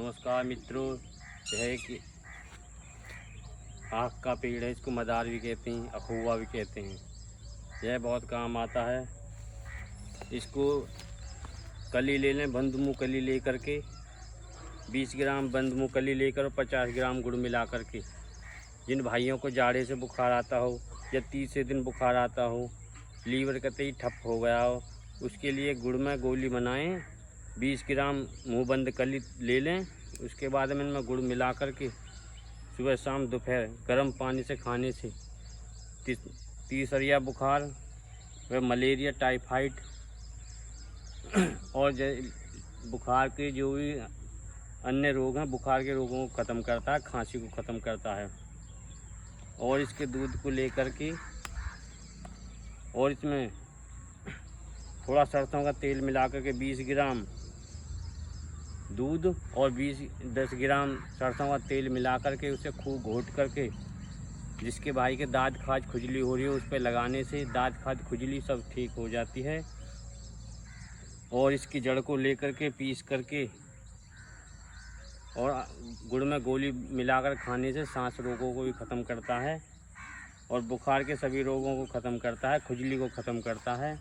नमस्कार मित्रों, यह है कि आँख का पेड़ है। इसको मदार भी कहते हैं, अखुआ भी कहते हैं। यह बहुत काम आता है। इसको कली ले लें, बंद मुँह कली ले करके 20 ग्राम बंद मुँह कली लेकर और 50 ग्राम गुड़ मिला करके, जिन भाइयों को जाड़े से बुखार आता हो या 30 दिन बुखार आता हो, लीवर कतई ठप हो गया हो, उसके लिए गुड़ में गोली बनाएं। 20 ग्राम मुँह बंद कली ले लें। उसके बाद में इनमें गुड़ मिला करके सुबह शाम दोपहर गर्म पानी से खाने से तीसरिया बुखार व मलेरिया, टाइफाइड और बुखार के जो भी अन्य रोग हैं, बुखार के रोगों को ख़त्म करता है, खांसी को ख़त्म करता है। और इसके दूध को लेकर के और इसमें थोड़ा सरसों का तेल मिला करके 20 ग्राम दूध और 10 ग्राम सरसों का तेल मिला करके उसे खूब घोट करके, जिसके भाई के दाँत खाज खुजली हो रही है, उस पर लगाने से दाँत खाज खुजली सब ठीक हो जाती है। और इसकी जड़ को लेकर के पीस करके और गुड़ में गोली मिलाकर खाने से सांस रोगों को भी ख़त्म करता है और बुखार के सभी रोगों को ख़त्म करता है, खुजली को ख़त्म करता है।